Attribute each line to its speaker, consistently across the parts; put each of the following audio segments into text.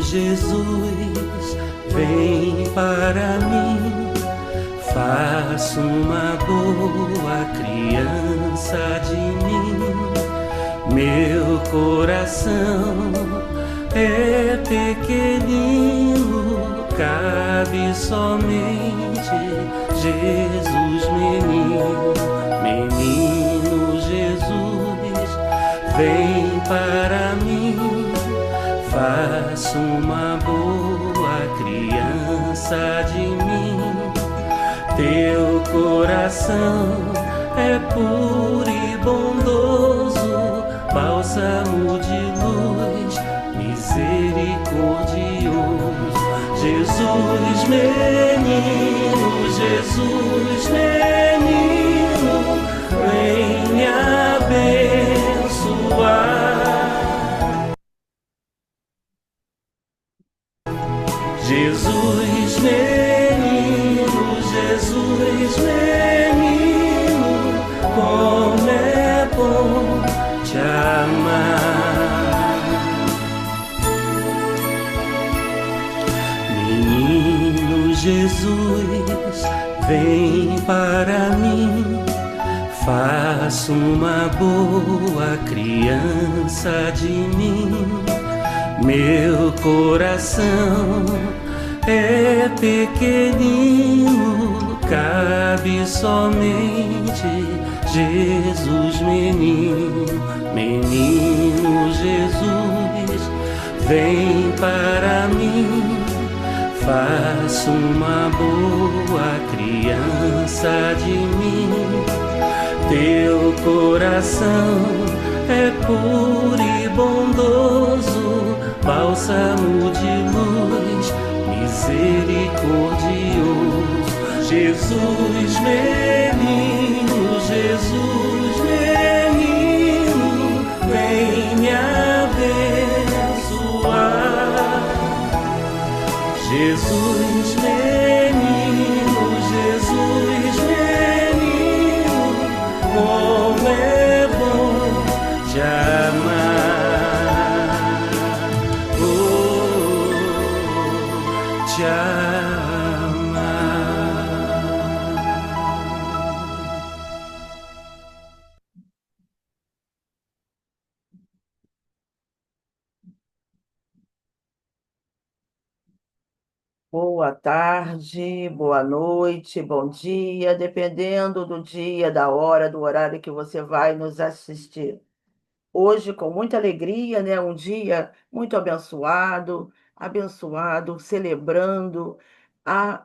Speaker 1: Jesus, vem para mim. Faça uma boa criança de mim. Meu coração é pequenino, cabe somente Jesus, menino. Menino Jesus, vem para mim. Faça uma boa criança de mim. Teu coração é puro e bondoso, bálsamo de luz, misericordioso. Jesus, menino, Jesus, menino, vem me abençoar. Jesus, menino, Jesus, menino, como é bom te amar. Menino Jesus, vem para mim. Faça uma boa criança de mim. Meu coração é pequenino, cabe somente Jesus, menino. Menino Jesus, vem para mim. Faça uma boa criança de mim. Teu coração é puro e bondoso, bálsamo de luz, misericordioso. Jesus, menino, Jesus, menino, vem me abençoar. Jesus, menino, Jesus, menino, como é bom te amar, oh, te amar.
Speaker 2: Boa tarde, boa noite, bom dia, dependendo do dia, da hora, do horário que você vai nos assistir. Hoje, com muita alegria, né? Um dia muito abençoado, abençoado, celebrando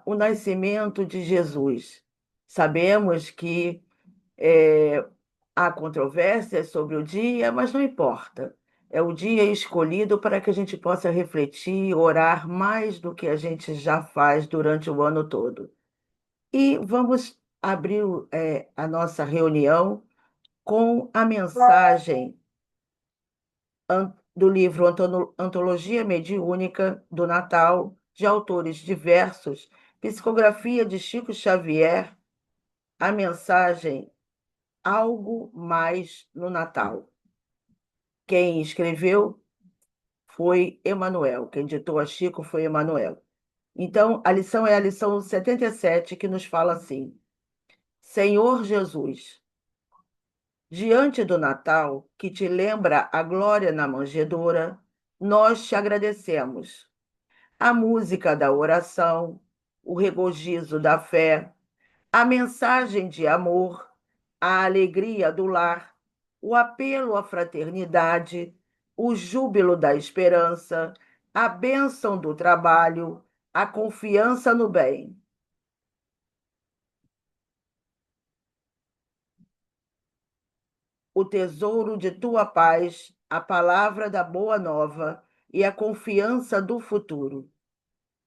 Speaker 2: o nascimento de Jesus. Sabemos que é, há controvérsias sobre o dia, mas não importa. É o dia escolhido para que a gente possa refletir, orar mais do que a gente já faz durante o ano todo. E vamos abrir a nossa reunião com a mensagem do livro Antologia Mediúnica do Natal, de autores diversos, psicografia de Chico Xavier, a mensagem Algo Mais no Natal. Quem escreveu foi Emanuel, quem ditou a Chico foi Emanuel. Então, a lição é a lição 77, que nos fala assim: Senhor Jesus, diante do Natal, que te lembra a glória na manjedoura, nós te agradecemos. A música da oração, o regozijo da fé, a mensagem de amor, a alegria do lar, o apelo à fraternidade, o júbilo da esperança, a bênção do trabalho, a confiança no bem. O tesouro de tua paz, a palavra da boa nova e a confiança do futuro.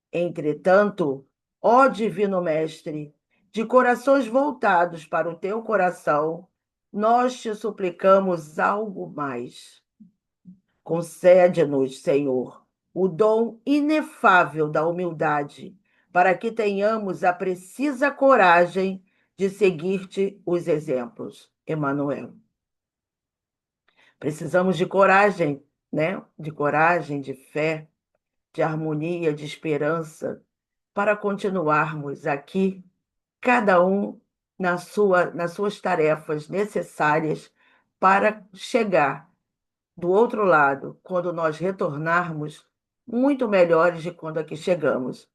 Speaker 2: Entretanto, ó Divino Mestre, de corações voltados para o teu coração, nós te suplicamos algo mais. Concede-nos, Senhor, o dom inefável da humildade, para que tenhamos a precisa coragem de seguir-te os exemplos. Emanuel. Precisamos de coragem, né? De coragem, de fé, de harmonia, de esperança, para continuarmos aqui, cada um nas suas tarefas necessárias para chegar do outro lado, quando nós retornarmos, muito melhores de quando aqui chegamos.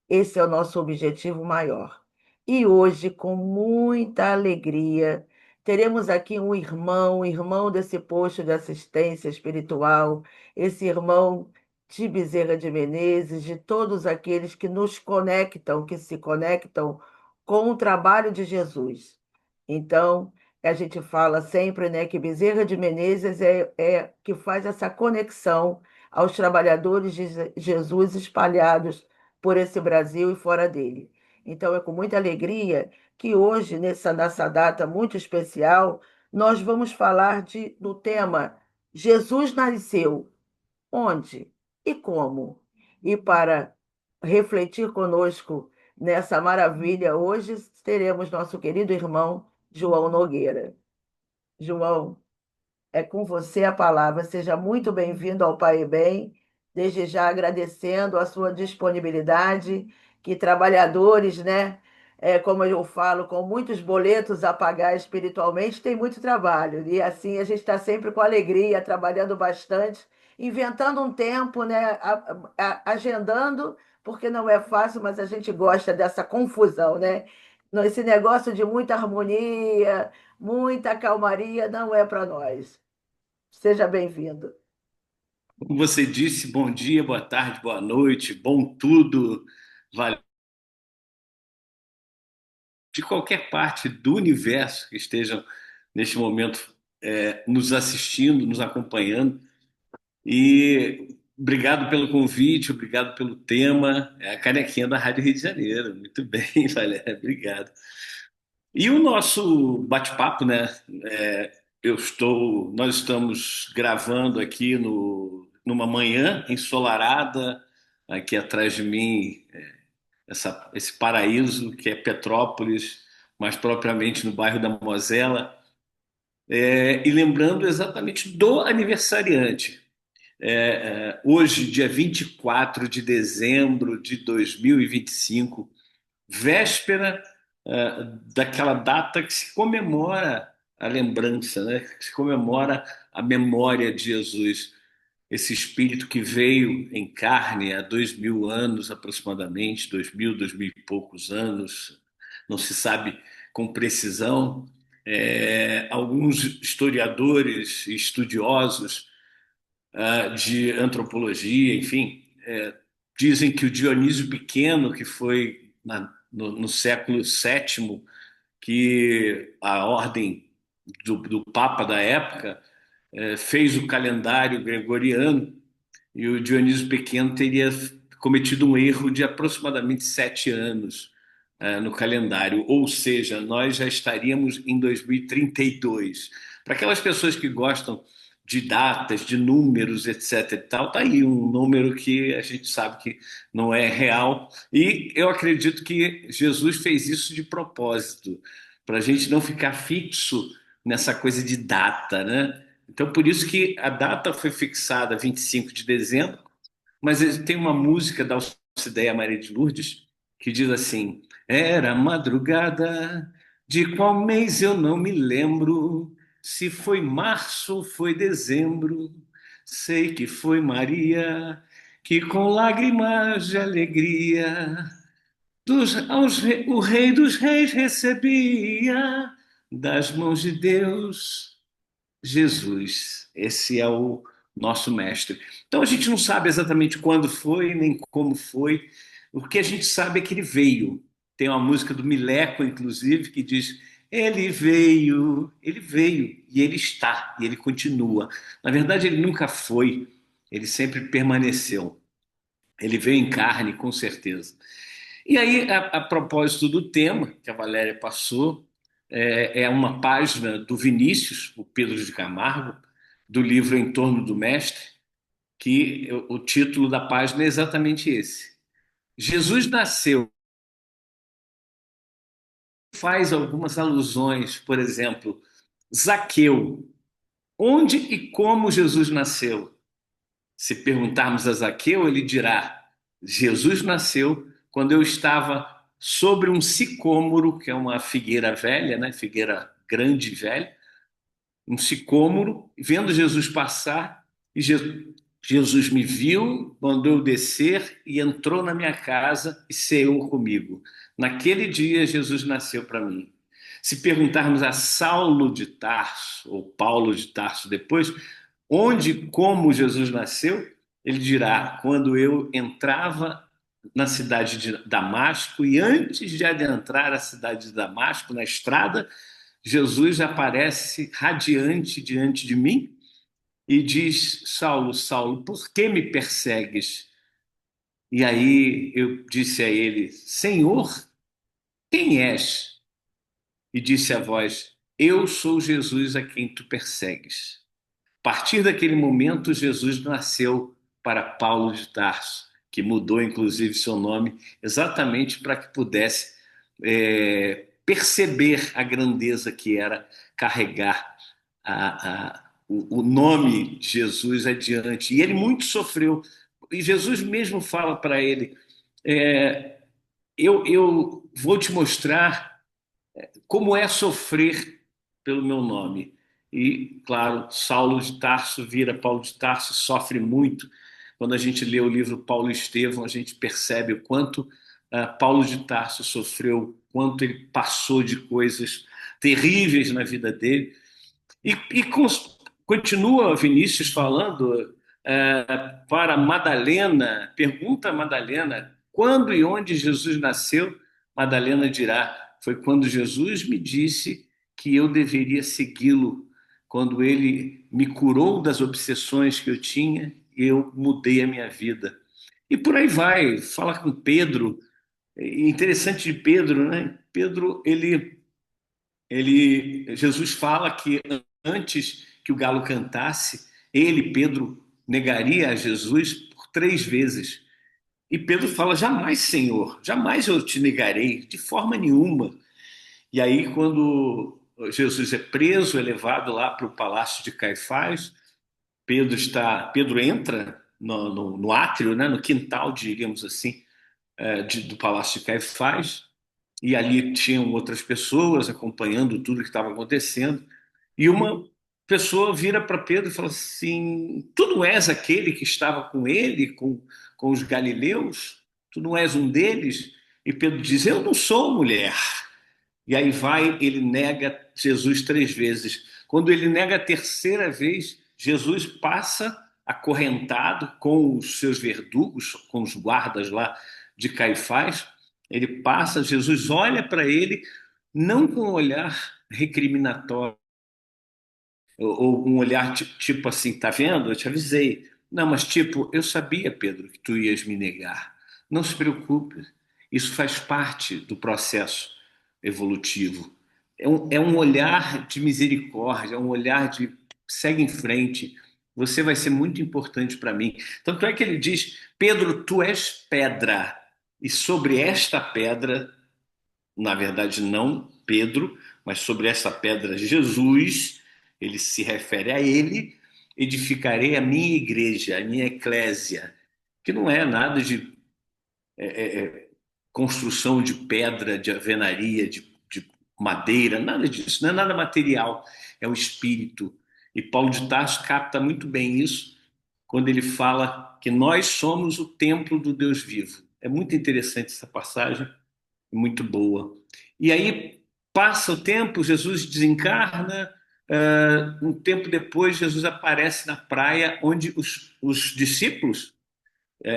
Speaker 2: Esse é o nosso objetivo maior. E hoje, com muita alegria, teremos aqui um irmão desse posto de assistência espiritual, esse irmão de Bezerra de Menezes, de todos aqueles que nos conectam, que se conectam com o trabalho de Jesus. Então, a gente fala sempre, né, que Bezerra de Menezes é que faz essa conexão aos trabalhadores de Jesus espalhados por esse Brasil e fora dele. Então, é com muita alegria que hoje, nessa data muito especial, nós vamos falar do tema Jesus nasceu, onde e como? E para refletir conosco nessa maravilha, hoje teremos nosso querido irmão João Nogueira. João, é com você a palavra. Seja muito bem-vindo ao Pai e Bem. Desde já agradecendo a sua disponibilidade, que trabalhadores, né? Como eu falo, com muitos boletos a pagar espiritualmente, tem muito trabalho. E assim a gente está sempre com alegria, trabalhando bastante, inventando um tempo, né? Agendando, porque não é fácil, mas a gente gosta dessa confusão, né? Esse negócio de muita harmonia, muita calmaria não é para nós. Seja bem-vindo.
Speaker 3: Como você disse, bom dia, boa tarde, boa noite, bom tudo. Vale de qualquer parte do universo que estejam neste momento nos assistindo, nos acompanhando. E obrigado pelo convite, obrigado pelo tema. É a canequinha da Rádio Rio de Janeiro. Muito bem, Valéria, obrigado. E o nosso bate-papo, né? Nós estamos gravando aqui numa manhã ensolarada, aqui atrás de mim, esse paraíso que é Petrópolis, mais propriamente no bairro da Mosela, e lembrando exatamente do aniversariante. Hoje, dia 24 de dezembro de 2025, véspera daquela data que se comemora a lembrança, né? Que se comemora a memória de Jesus, esse espírito que veio em carne há 2000 anos aproximadamente, 2000 e poucos anos, não se sabe com precisão. Alguns historiadores e estudiosos de antropologia, enfim, dizem que o Dionísio Pequeno, que foi no século VII, que a ordem do Papa da época fez o calendário gregoriano, e o Dionísio Pequeno teria cometido um erro de aproximadamente 7 anos no calendário, ou seja, nós já estaríamos em 2032. Para aquelas pessoas que gostam de datas, de números, etc. e tal, tá aí um número que a gente sabe que não é real, e eu acredito que Jesus fez isso de propósito, para a gente não ficar fixo nessa coisa de data, né? Então, por isso que a data foi fixada 25 de dezembro, mas tem uma música da Alcideia Maria de Lourdes que diz assim: era madrugada, de qual mês eu não me lembro, se foi março ou foi dezembro, sei que foi Maria, que com lágrimas de alegria o Rei dos Reis recebia das mãos de Deus Jesus. Esse é o nosso mestre. Então a gente não sabe exatamente quando foi, nem como foi. O que a gente sabe é que ele veio. Tem uma música do Mileco, inclusive, que diz: ele veio, e ele está, e ele continua. Na verdade, ele nunca foi, ele sempre permaneceu. Ele veio em carne, com certeza. E aí, a propósito do tema que a Valéria passou, é uma página do Vinícius, o Pedro de Camargo, do livro Em Torno do Mestre, que o título da página é exatamente esse. Jesus nasceu. Faz algumas alusões, por exemplo, Zaqueu. Onde e como Jesus nasceu? Se perguntarmos a Zaqueu, ele dirá: Jesus nasceu quando eu estava sobre um sicômoro, que é uma figueira velha, né? Figueira grande e velha, um sicômoro, vendo Jesus passar, e Jesus me viu, mandou eu descer e entrou na minha casa e ceou comigo. Naquele dia, Jesus nasceu para mim. Se perguntarmos a Saulo de Tarso, ou Paulo de Tarso depois, onde e como Jesus nasceu, ele dirá: quando eu entrava na cidade de Damasco, e antes de adentrar a cidade de Damasco, na estrada, Jesus aparece radiante diante de mim e diz: Saulo, Saulo, por que me persegues? E aí eu disse a ele: Senhor, quem és? E disse a voz: Eu sou Jesus a quem tu persegues. A partir daquele momento, Jesus nasceu para Paulo de Tarso, que mudou inclusive seu nome exatamente para que pudesse perceber a grandeza que era carregar o nome de Jesus adiante. E ele muito sofreu. E Jesus mesmo fala para ele: é, eu vou te mostrar como é sofrer pelo meu nome. E, claro, Saulo de Tarso vira Paulo de Tarso, sofre muito. Quando a gente lê o livro Paulo e Estevão, a gente percebe o quanto Paulo de Tarso sofreu, quanto ele passou de coisas terríveis na vida dele. E continua Vinícius falando para Madalena, pergunta a Madalena quando e onde Jesus nasceu. Madalena dirá: foi quando Jesus me disse que eu deveria segui-lo, quando ele me curou das obsessões que eu tinha, eu mudei a minha vida. E por aí vai, fala com Pedro. É interessante de Pedro, né? Pedro, Jesus fala que antes que o galo cantasse, ele, Pedro, negaria a Jesus por 3 vezes. E Pedro fala: jamais, Senhor, jamais eu te negarei, de forma nenhuma. E aí, quando Jesus é preso, é levado lá para o palácio de Caifás, Pedro entra no átrio, né, no quintal, diríamos assim, do palácio de Caifás, e ali tinham outras pessoas acompanhando tudo que estava acontecendo. E uma pessoa vira para Pedro e fala assim: Tu não és aquele que estava com ele, com os galileus? Tu não és um deles? E Pedro diz: Eu não sou mulher. E aí vai, ele nega Jesus 3 vezes. Quando ele nega a terceira vez, Jesus passa acorrentado com os seus verdugos, com os guardas lá de Caifás. Ele passa, Jesus olha para ele, não com um olhar recriminatório, ou um olhar tipo assim: tá vendo? Eu te avisei. Não, mas tipo: eu sabia, Pedro, que tu ias me negar. Não se preocupe, isso faz parte do processo evolutivo. É um olhar de misericórdia, é um olhar de segue em frente. Você vai ser muito importante para mim. Tanto é que ele diz: Pedro, tu és pedra, e sobre esta pedra, na verdade, não Pedro, mas sobre essa pedra, Jesus, ele se refere a ele: edificarei a minha igreja, a minha eclésia, que não é nada de construção de pedra, de alvenaria, de madeira, nada disso, não é nada material, é o espírito. E Paulo de Tarso capta muito bem isso quando ele fala que nós somos o templo do Deus vivo. É muito interessante essa passagem, muito boa. E aí passa o tempo, Jesus desencarna. Um tempo depois, Jesus aparece na praia, onde os discípulos,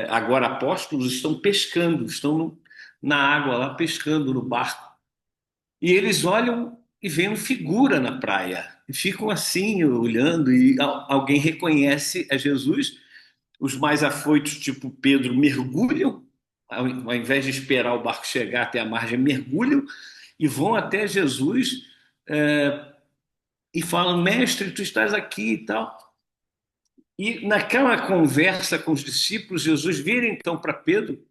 Speaker 3: agora apóstolos, estão pescando, estão na água lá pescando no barco. E eles olham e veem uma figura na praia e ficam assim olhando, e alguém reconhece a Jesus. Os mais afoitos, tipo Pedro, mergulham, ao invés de esperar o barco chegar até a margem, mergulham e vão até Jesus, e falam: Mestre, tu estás aqui e tal. E naquela conversa com os discípulos, Jesus vira então para Pedro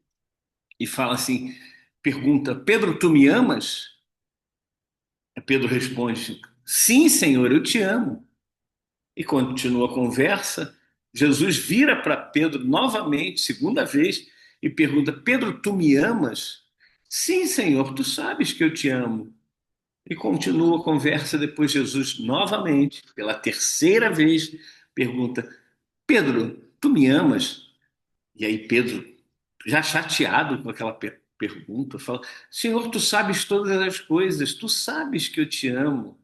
Speaker 3: e fala assim, pergunta: Pedro, tu me amas? Pedro responde: Sim, Senhor, eu te amo. E continua a conversa. Jesus vira para Pedro novamente, segunda vez, e pergunta: Pedro, tu me amas? Sim, Senhor, tu sabes que eu te amo. E continua a conversa. Depois Jesus novamente, pela terceira vez, pergunta: Pedro, tu me amas? E aí Pedro, já chateado com aquela pergunta, fala: Senhor, tu sabes todas as coisas, tu sabes que eu te amo.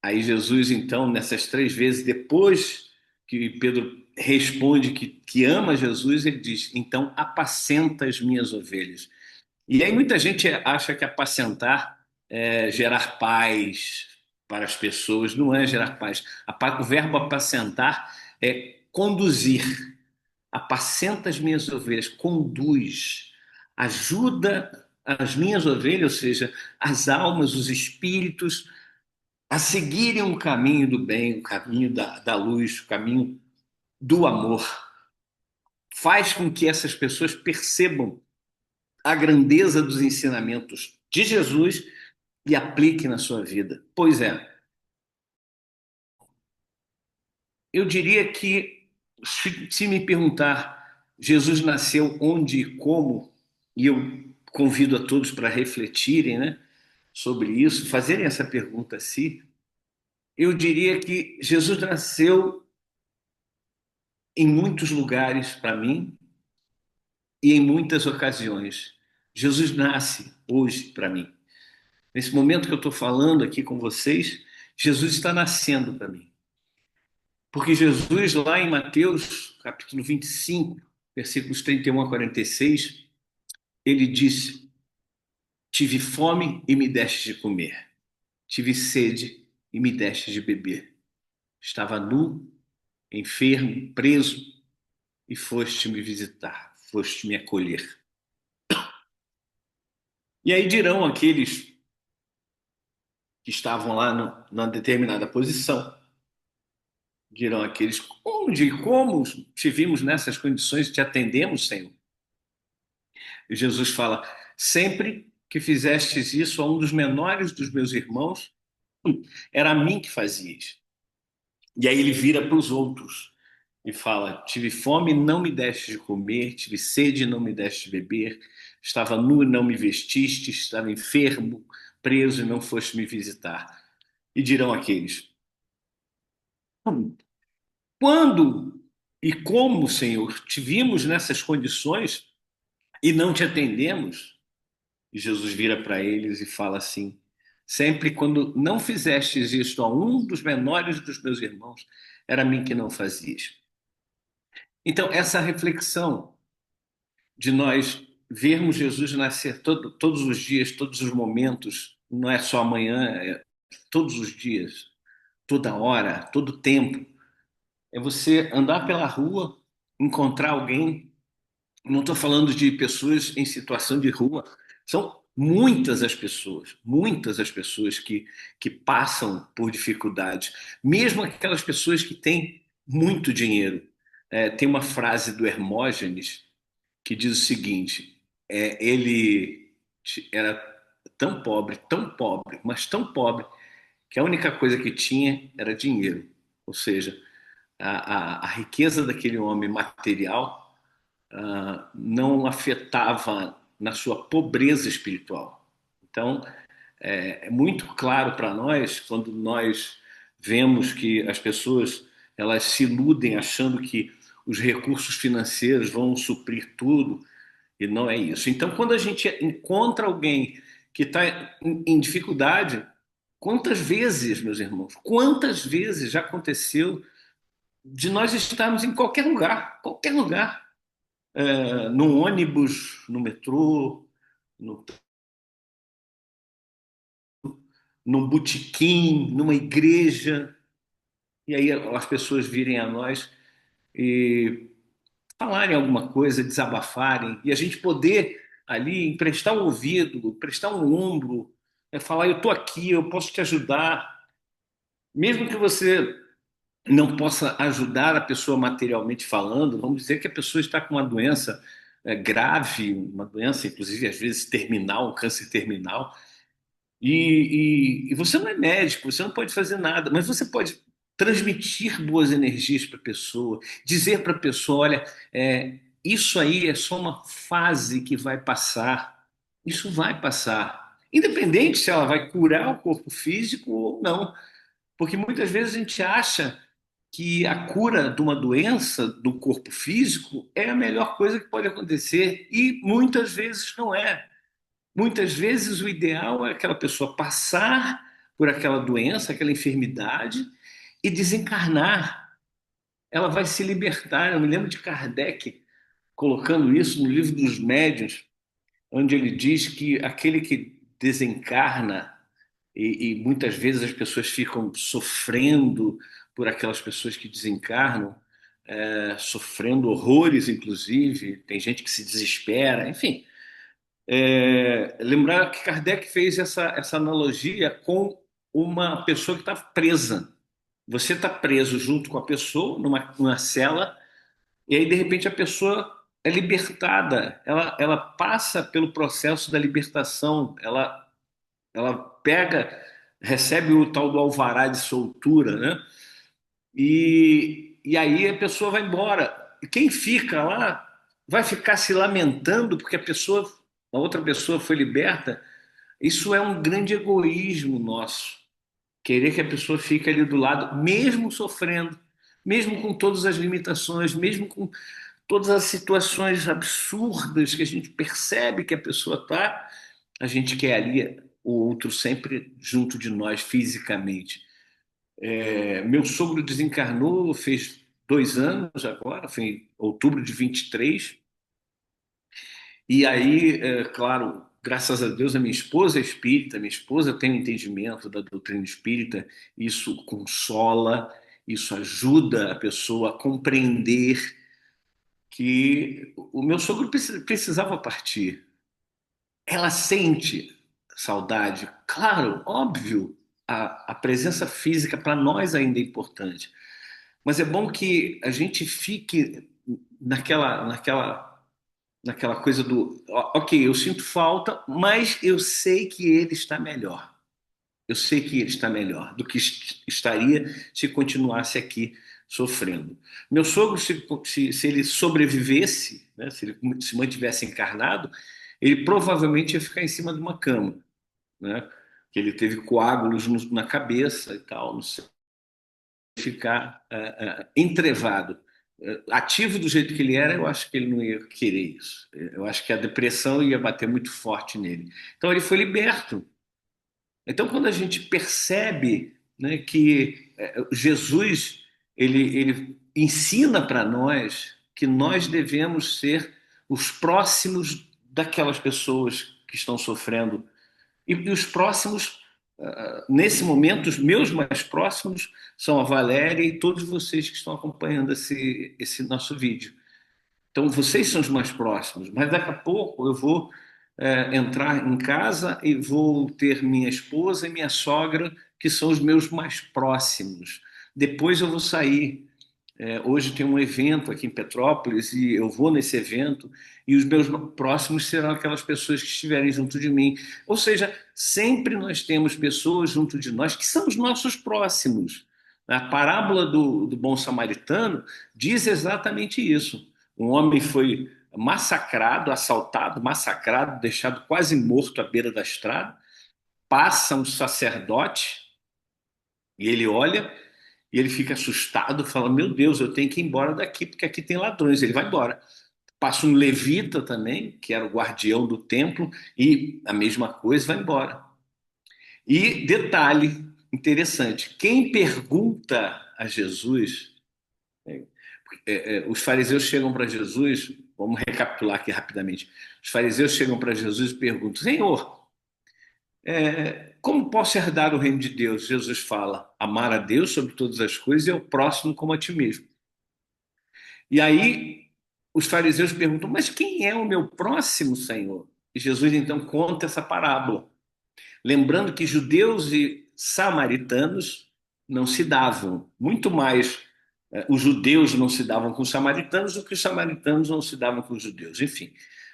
Speaker 3: Aí Jesus, então, nessas três vezes, depois que Pedro responde que ama Jesus, ele diz: Então apacenta as minhas ovelhas. E aí muita gente acha que apacentar é gerar paz para as pessoas. Não é gerar paz. O verbo apacentar é conduzir. Apacenta as minhas ovelhas, conduz, ajuda as minhas ovelhas, ou seja, as almas, os espíritos, a seguirem o caminho do bem, o caminho da luz, o caminho do amor. Faz com que essas pessoas percebam a grandeza dos ensinamentos de Jesus e apliquem na sua vida. Pois é, eu diria que, se me perguntar, Jesus nasceu onde e como, e eu convido a todos para refletirem, né, sobre isso, fazerem essa pergunta a si, eu diria que Jesus nasceu em muitos lugares para mim e em muitas ocasiões. Jesus nasce hoje para mim. Nesse momento que eu estou falando aqui com vocês, Jesus está nascendo para mim. Porque Jesus, lá em Mateus, capítulo 25, versículos 31 a 46, ele disse: Tive fome e me deste de comer. Tive sede e me deste de beber. Estava nu, enfermo, preso, e foste me visitar, foste me acolher. E aí dirão aqueles que estavam lá numa determinada posição, dirão aqueles: onde e como te vimos nessas condições e te atendemos, Senhor? E Jesus fala: sempre que fizestes isso a um dos menores dos meus irmãos, era a mim que fazias. E aí ele vira para os outros e fala: tive fome e não me deste de comer, tive sede e não me deste de beber, estava nu e não me vestiste, estava enfermo, preso e não foste me visitar. E dirão aqueles: quando e como, Senhor, te vimos nessas condições e não te atendemos? E Jesus vira para eles e fala assim: sempre quando não fizestes isto a um dos menores dos meus irmãos, era a mim que não fazias. Então, essa reflexão de nós vermos Jesus nascer todos os dias, todos os momentos, não é só amanhã, é todos os dias, toda hora, todo tempo. É você andar pela rua, encontrar alguém. Não estou falando de pessoas em situação de rua, são muitas as pessoas que passam por dificuldades, mesmo aquelas pessoas que têm muito dinheiro. Tem uma frase do Hermógenes que diz o seguinte: ele era tão pobre, mas tão pobre, que a única coisa que tinha era dinheiro. Ou seja, a riqueza daquele homem material não afetava na sua pobreza espiritual. Então, é muito claro para nós quando nós vemos que as pessoas elas se iludem achando que os recursos financeiros vão suprir tudo, e não é isso. Então, quando a gente encontra alguém que está em dificuldade, quantas vezes, meus irmãos, quantas vezes já aconteceu de nós estarmos em qualquer lugar, no ônibus, no metrô, no, num botequim, numa igreja, e aí as pessoas virem a nós e falarem alguma coisa, desabafarem, e a gente poder ali emprestar um ouvido, emprestar um ombro, falar: eu estou aqui, eu posso te ajudar, mesmo que você não possa ajudar a pessoa materialmente falando. Vamos dizer que a pessoa está com uma doença grave, uma doença, inclusive, às vezes terminal, um câncer terminal, e você não é médico, você não pode fazer nada, mas você pode transmitir boas energias para a pessoa, dizer para a pessoa: olha, isso aí é só uma fase que vai passar, isso vai passar. Independente se ela vai curar o corpo físico ou não, porque muitas vezes a gente acha que a cura de uma doença do corpo físico é a melhor coisa que pode acontecer e muitas vezes não é. Muitas vezes o ideal é aquela pessoa passar por aquela doença, aquela enfermidade e desencarnar. Ela vai se libertar. Eu me lembro de Kardec colocando isso no livro dos Médiuns, onde ele diz que aquele que desencarna, e muitas vezes as pessoas ficam sofrendo por aquelas pessoas que desencarnam, sofrendo horrores, inclusive, tem gente que se desespera, enfim. Lembrar que Kardec fez essa analogia com uma pessoa que está presa. Você está preso junto com a pessoa numa cela, e aí de repente a pessoa é libertada. Ela passa pelo processo da libertação. Ela pega, recebe o tal do alvará de soltura, né? E aí a pessoa vai embora. E quem fica lá vai ficar se lamentando porque a outra pessoa foi liberta. Isso é um grande egoísmo nosso. Querer que a pessoa fique ali do lado, mesmo sofrendo, mesmo com todas as limitações, mesmo com todas as situações absurdas que a gente percebe que a pessoa está, a gente quer ali o outro sempre junto de nós fisicamente. Meu sogro desencarnou, fez 2 anos agora, foi em outubro de 23. E aí, claro, graças a Deus, a minha esposa é espírita, minha esposa tem um entendimento da doutrina espírita, isso consola, isso ajuda a pessoa a compreender que o meu sogro precisava partir. Ela sente saudade, claro, óbvio, a presença física para nós ainda é importante, mas é bom que a gente fique naquela coisa do, ok, eu sinto falta, mas eu sei que ele está melhor. Eu sei que ele está melhor do que estaria se continuasse aqui sofrendo. Meu sogro, se ele sobrevivesse, né, se ele se mantivesse encarnado, ele provavelmente ia ficar em cima de uma cama, né? Que ele teve coágulos na cabeça e tal, não sei, ficar entrevado. Ativo do jeito que ele era, eu acho que ele não ia querer isso. Eu acho que a depressão ia bater muito forte nele. Então ele foi liberto. Então quando a gente percebe, né, que Jesus ele ensina para nós que nós devemos ser os próximos daquelas pessoas que estão sofrendo e os próximos, nesse momento, os meus mais próximos são a Valéria e todos vocês que estão acompanhando esse nosso vídeo. Então, vocês são os mais próximos, mas daqui a pouco eu vou entrar em casa e vou ter minha esposa e minha sogra, que são os meus mais próximos. Depois eu vou sair. Hoje tem um evento aqui em Petrópolis e eu vou nesse evento e os meus próximos serão aquelas pessoas que estiverem junto de mim. Ou seja, sempre nós temos pessoas junto de nós que são os nossos próximos. A parábola do bom samaritano diz exatamente isso. Um homem foi massacrado, assaltado, massacrado, deixado quase morto à beira da estrada. Passa um sacerdote e ele olha e ele fica assustado, fala: Meu Deus, eu tenho que ir embora daqui, porque aqui tem ladrões. Ele vai embora. Passa um levita também, que era o guardião do templo, e a mesma coisa, vai embora. E detalhe interessante: quem pergunta a Jesus, os fariseus chegam para Jesus, vamos recapitular aqui rapidamente. Os fariseus chegam para Jesus e perguntam: Senhor, como posso herdar o reino de Deus? Jesus fala: amar a Deus sobre todas as coisas e ao próximo como a ti mesmo. E aí os fariseus perguntam: mas quem é o meu próximo, Senhor? E Jesus então conta essa parábola, lembrando que judeus e samaritanos não se davam, muito mais os judeus não se davam com os samaritanos do que os samaritanos não se davam com os judeus. Enfim,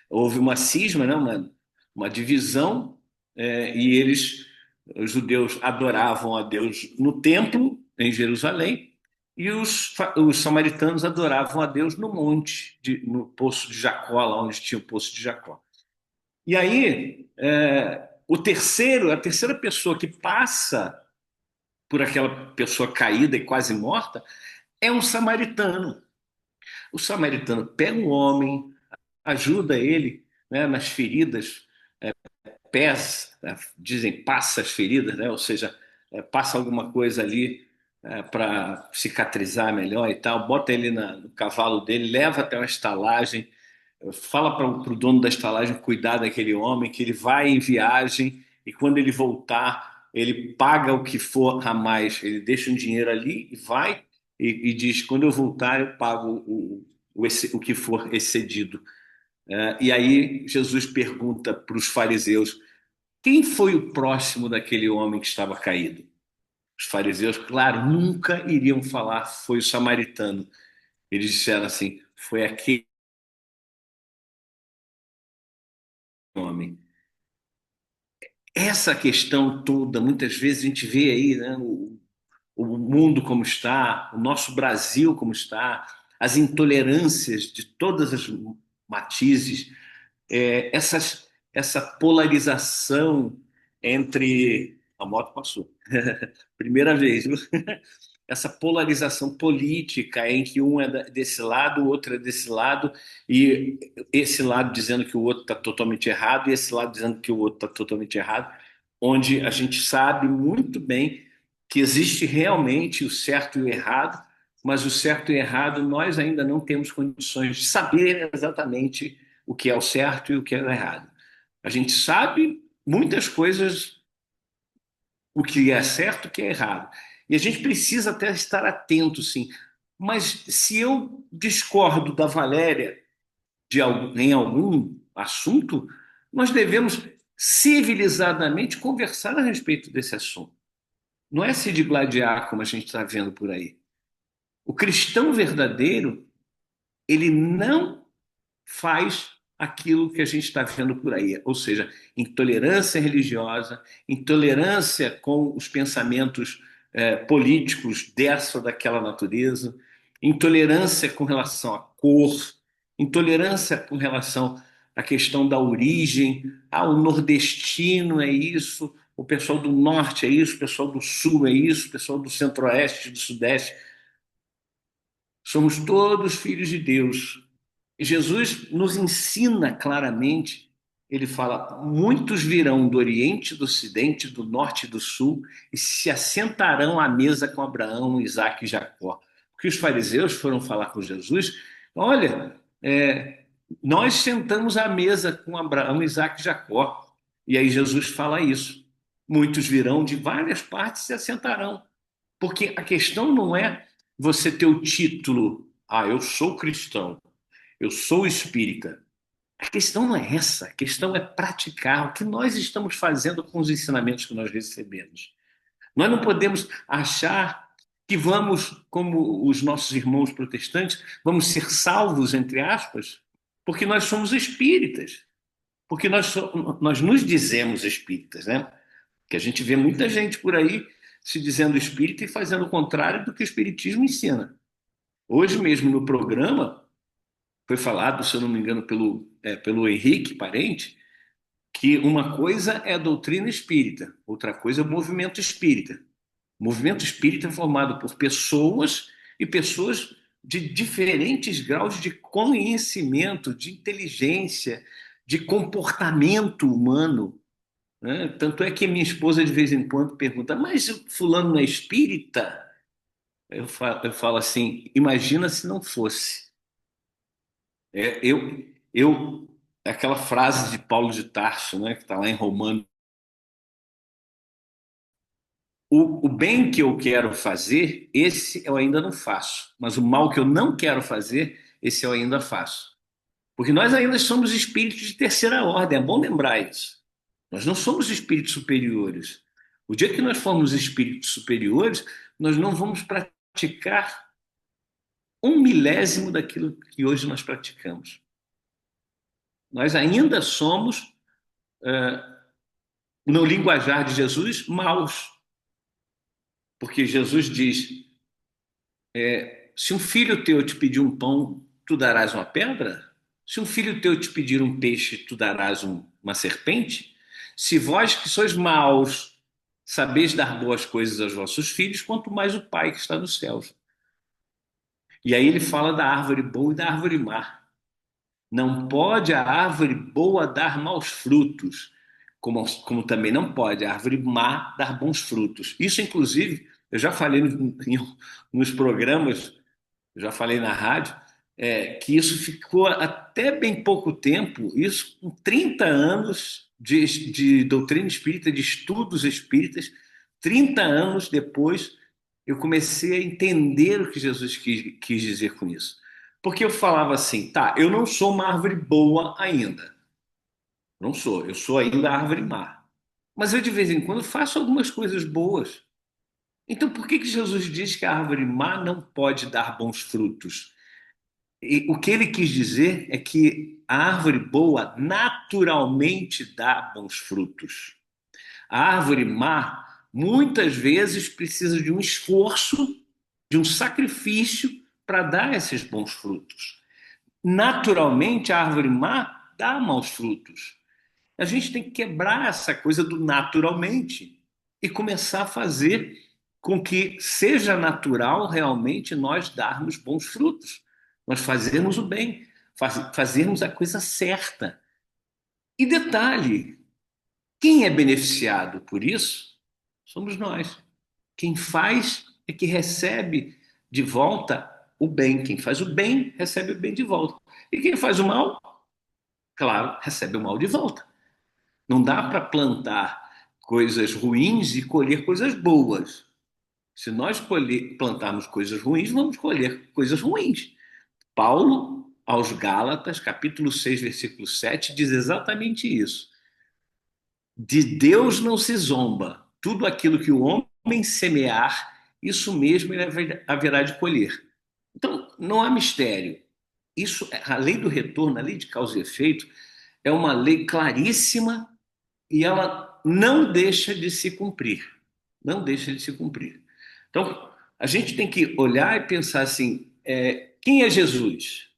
Speaker 3: houve uma cisma, né, uma divisão, e os judeus adoravam a Deus no templo em Jerusalém, e os samaritanos adoravam a Deus no monte, no poço de Jacó, lá onde tinha o poço de Jacó. E aí, a terceira pessoa que passa por aquela pessoa caída e quase morta é um samaritano. O samaritano pega o homem, ajuda ele, né, nas feridas, pés, dizem passa as feridas, né, ou seja, passa alguma coisa ali para cicatrizar melhor e tal, bota ele no cavalo dele, leva até uma estalagem, fala para o dono da estalagem cuidar daquele homem, que ele vai em viagem e quando ele voltar, ele paga o que for a mais, ele deixa um dinheiro ali e vai e diz: quando eu voltar, eu pago o que for excedido. E aí Jesus pergunta para os fariseus: quem foi o próximo daquele homem que estava caído? Os fariseus, claro, nunca iriam falar foi o samaritano. Eles disseram assim: foi aquele homem. Essa questão toda, muitas vezes a gente vê aí, né, o mundo como está, o nosso Brasil como está, as intolerâncias de todas as matizes, essa polarização entre. A moto passou. Primeira vez, viu? Essa polarização política em que um é desse lado, o outro é desse lado, e esse lado dizendo que o outro está totalmente errado, e esse lado dizendo que o outro está totalmente errado, onde a gente sabe muito bem que existe realmente o certo e o errado, mas o certo e o errado nós ainda não temos condições de saber exatamente o que é o certo e o que é o errado. A gente sabe muitas coisas, o que é certo e o que é errado. E a gente precisa até estar atento, sim. Mas se eu discordo da Valéria em algum assunto, nós devemos civilizadamente conversar a respeito desse assunto. Não é se digladiar como a gente está vendo por aí. O cristão verdadeiro, ele não faz aquilo que a gente está vendo por aí, ou seja, intolerância religiosa, intolerância com os pensamentos políticos dessa ou daquela natureza, intolerância com relação à cor, intolerância com relação à questão da origem, o nordestino é isso, o pessoal do norte é isso, o pessoal do sul é isso, o pessoal do centro-oeste, do sudeste. Somos todos filhos de Deus. Jesus nos ensina claramente, ele fala: muitos virão do Oriente, do Ocidente, do Norte e do Sul e se assentarão à mesa com Abraão, Isaque e Jacó. Porque os fariseus foram falar com Jesus: olha, nós sentamos à mesa com Abraão, Isaque e Jacó. E aí Jesus fala isso: muitos virão de várias partes e se assentarão. Porque a questão não é você ter o título: eu sou cristão, eu sou espírita. A questão não é essa, a questão é praticar o que nós estamos fazendo com os ensinamentos que nós recebemos. Nós não podemos achar que vamos, como os nossos irmãos protestantes, vamos ser salvos, entre aspas, porque nós somos espíritas, porque nós nos dizemos espíritas, né? Que a gente vê muita gente por aí se dizendo espírita e fazendo o contrário do que o espiritismo ensina. Hoje mesmo no programa foi falado, se eu não me engano, pelo Henrique Parente, que uma coisa é a doutrina espírita, outra coisa é o movimento espírita. O movimento espírita é formado por pessoas e pessoas de diferentes graus de conhecimento, de inteligência, de comportamento humano, né? Tanto é que minha esposa de vez em quando pergunta: mas o fulano não é espírita? Eu falo assim: imagina se não fosse. É, aquela frase de Paulo de Tarso, né, que está lá em Romanos: o bem que eu quero fazer, esse eu ainda não faço, mas o mal que eu não quero fazer, esse eu ainda faço. Porque nós ainda somos espíritos de terceira ordem, é bom lembrar isso. Nós não somos espíritos superiores. O dia que nós formos espíritos superiores, nós não vamos praticar um milésimo daquilo que hoje nós praticamos. Nós ainda somos, no linguajar de Jesus, maus. Porque Jesus diz: se um filho teu te pedir um pão, tu darás uma pedra? Se um filho teu te pedir um peixe, tu darás uma serpente? Se vós que sois maus sabeis dar boas coisas aos vossos filhos, quanto mais o Pai que está nos céus. E aí ele fala da árvore boa e da árvore má. Não pode a árvore boa dar maus frutos, como também não pode a árvore má dar bons frutos. Isso, inclusive, eu já falei nos programas, já falei na rádio, que isso ficou até bem pouco tempo, isso com 30 anos de doutrina espírita, de estudos espíritas, 30 anos depois eu comecei a entender o que Jesus quis dizer com isso. Porque eu falava assim, tá, eu não sou uma árvore boa ainda, não sou, eu sou ainda árvore má. Mas eu de vez em quando faço algumas coisas boas. Então por que Jesus diz que a árvore má não pode dar bons frutos? E o que ele quis dizer é que a árvore boa naturalmente dá bons frutos. A árvore má muitas vezes precisa de um esforço, de um sacrifício para dar esses bons frutos. Naturalmente, a árvore má dá maus frutos. A gente tem que quebrar essa coisa do naturalmente e começar a fazer com que seja natural realmente nós darmos bons frutos, nós fazermos o bem, fazermos a coisa certa. E detalhe, quem é beneficiado por isso somos nós. Quem faz é que recebe de volta o bem. Quem faz o bem recebe o bem de volta. E quem faz o mal, claro, recebe o mal de volta. Não dá para plantar coisas ruins e colher coisas boas. Se nós plantarmos coisas ruins, vamos colher coisas ruins. Paulo, aos Gálatas, capítulo 6, versículo 7, diz exatamente isso. De Deus não se zomba. Tudo aquilo que o homem semear, isso mesmo ele haverá de colher. Então, não há mistério. Isso, a lei do retorno, a lei de causa e efeito, é uma lei claríssima e ela não deixa de se cumprir. Não deixa de se cumprir. Então, a gente tem que olhar e pensar assim, quem é Jesus?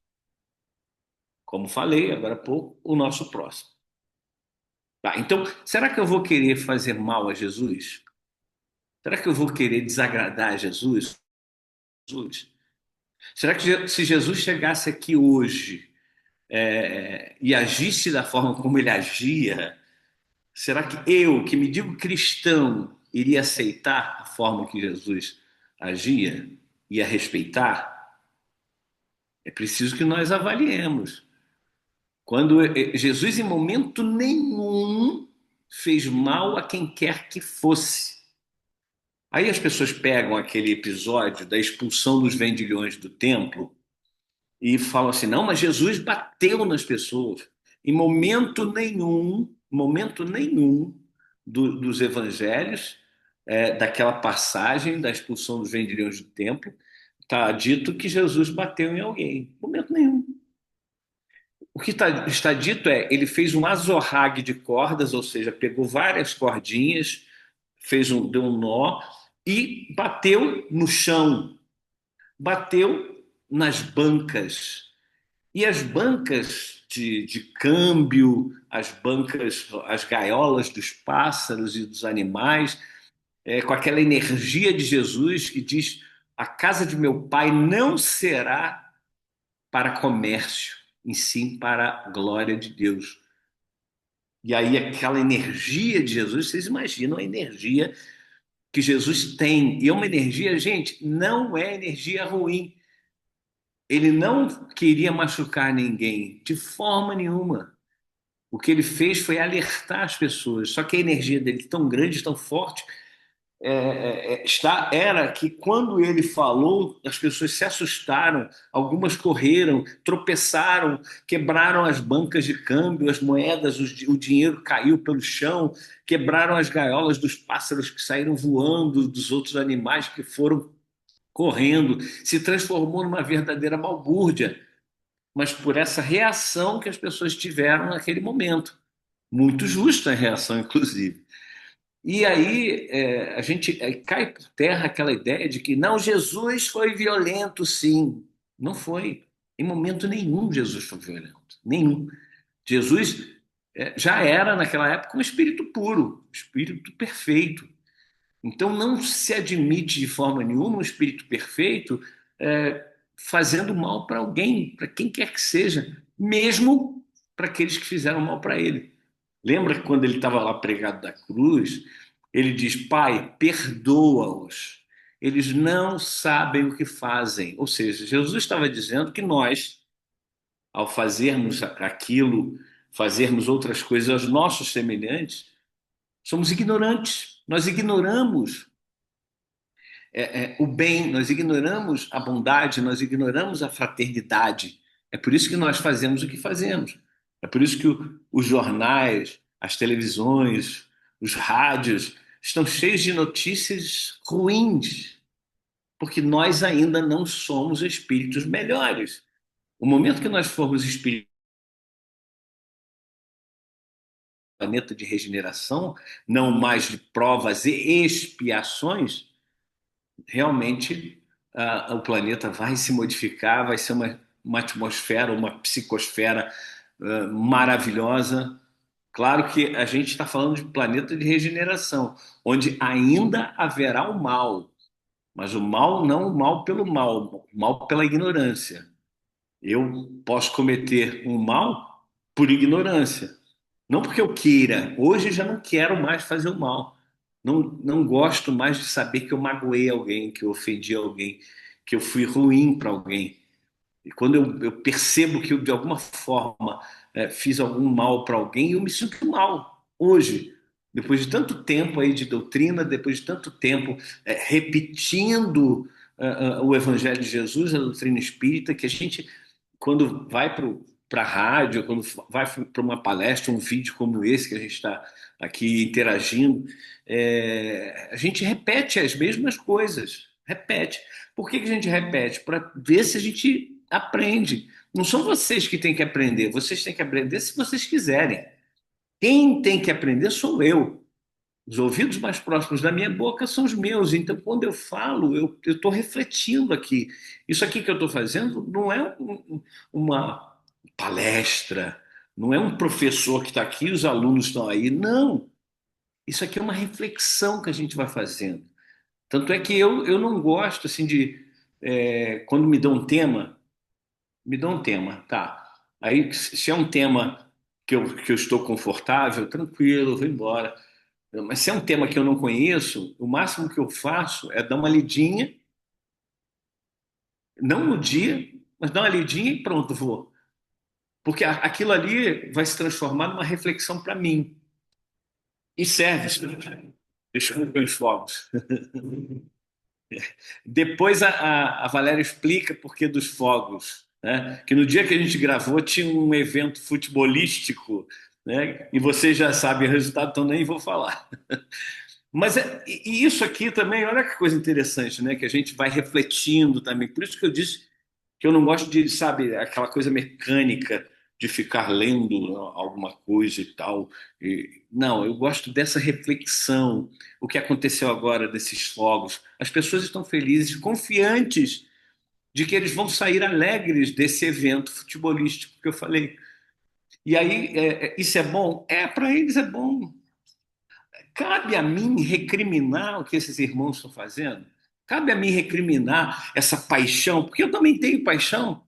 Speaker 3: Como falei agora há pouco, o nosso próximo. Tá, então, será que eu vou querer fazer mal a Jesus? Será que eu vou querer desagradar a Jesus? Será que se Jesus chegasse aqui hoje e agisse da forma como ele agia, será que eu, que me digo cristão, iria aceitar a forma que Jesus agia? Ia respeitar? É preciso que nós avaliemos. Quando Jesus, em momento nenhum, fez mal a quem quer que fosse. Aí as pessoas pegam aquele episódio da expulsão dos vendilhões do templo e falam assim: não, mas Jesus bateu nas pessoas. Em momento nenhum dos evangelhos, daquela passagem da expulsão dos vendilhões do templo, está dito que Jesus bateu em alguém. Em momento nenhum. O que está dito ele fez um azorrague de cordas, ou seja, pegou várias cordinhas, deu um nó e bateu no chão, bateu nas bancas. E as bancas de câmbio, as gaiolas dos pássaros e dos animais, com aquela energia de Jesus que diz: a casa de meu pai não será para comércio, em si para a glória de Deus. E aí aquela energia de Jesus, vocês imaginam a energia que Jesus tem. E é uma energia, gente, não é energia ruim. Ele não queria machucar ninguém, de forma nenhuma. O que ele fez foi alertar as pessoas. Só que a energia dele tão grande, tão forte, era que quando ele falou, as pessoas se assustaram, algumas correram, tropeçaram, quebraram as bancas de câmbio, as moedas, o dinheiro caiu pelo chão, quebraram as gaiolas dos pássaros que saíram voando, dos outros animais que foram correndo, se transformou numa verdadeira balbúrdia, mas por essa reação que as pessoas tiveram naquele momento. Muito justa a reação, inclusive. E aí a gente cai por terra aquela ideia de que não, Jesus foi violento, sim. Não foi. Em momento nenhum Jesus foi violento. Nenhum. Jesus já era, naquela época, um espírito puro, um espírito perfeito. Então não se admite de forma nenhuma um espírito perfeito fazendo mal para alguém, para quem quer que seja, mesmo para aqueles que fizeram mal para ele. Lembra que quando ele estava lá pregado da cruz, ele diz: Pai, perdoa-os. Eles não sabem o que fazem. Ou seja, Jesus estava dizendo que nós, ao fazermos aquilo, fazermos outras coisas aos nossos semelhantes, somos ignorantes. Nós ignoramos o bem, nós ignoramos a bondade, nós ignoramos a fraternidade. É por isso que nós fazemos o que fazemos. É por isso que os jornais, as televisões, os rádios estão cheios de notícias ruins, porque nós ainda não somos espíritos melhores. O momento que nós formos espíritos planeta de regeneração, não mais de provas e expiações, realmente o planeta vai se modificar, vai ser uma atmosfera, uma psicosfera maravilhosa. Claro que a gente está falando de planeta de regeneração, onde ainda haverá o mal, mas o mal não o mal pelo mal, o mal pela ignorância. Eu posso cometer um mal por ignorância, não porque eu queira. Hoje já não quero mais fazer o mal. Não, não gosto mais de saber que eu magoei alguém, que eu ofendi alguém, que eu fui ruim para alguém. E quando eu percebo que eu, de alguma forma, fiz algum mal para alguém, eu me sinto mal. Hoje, depois de tanto tempo aí de doutrina, depois de tanto tempo repetindo o Evangelho de Jesus, a doutrina espírita, que a gente, quando vai para a rádio, quando vai para uma palestra, um vídeo como esse que a gente está aqui interagindo, a gente repete as mesmas coisas. Repete. Por que a gente repete? Para ver se a gente aprende. Não são vocês que têm que aprender, vocês têm que aprender se vocês quiserem. Quem tem que aprender sou eu. Os ouvidos mais próximos da minha boca são os meus. Então, quando eu falo, eu estou refletindo aqui. Isso aqui que eu estou fazendo não é uma palestra, não é um professor que está aqui e os alunos estão aí. Não. Isso aqui é uma reflexão que a gente vai fazendo. Tanto é que eu não gosto assim de. Quando me dão um tema, tá. Aí, se é um tema que eu estou confortável, tranquilo, vou embora. Mas se é um tema que eu não conheço, o máximo que eu faço é dar uma lidinha, não no dia, mas dar uma lidinha e pronto, vou. Porque aquilo ali vai se transformar numa reflexão para mim. E serve. Desculpa os fogos. Depois a Valéria explica por que dos fogos, né? Que no dia que a gente gravou tinha um evento futebolístico, né? E vocês já sabem o resultado, então nem vou falar. Mas e isso aqui também, olha que coisa interessante, né? Que a gente vai refletindo também. Por isso que eu disse que eu não gosto de, sabe, aquela coisa mecânica de ficar lendo alguma coisa e tal. Não, eu gosto dessa reflexão. O que aconteceu agora desses fogos? As pessoas estão felizes, confiantes de que eles vão sair alegres desse evento futebolístico que eu falei. E aí, isso é bom? Para eles é bom. Cabe a mim recriminar o que esses irmãos estão fazendo? Cabe a mim recriminar essa paixão? Porque eu também tenho paixão.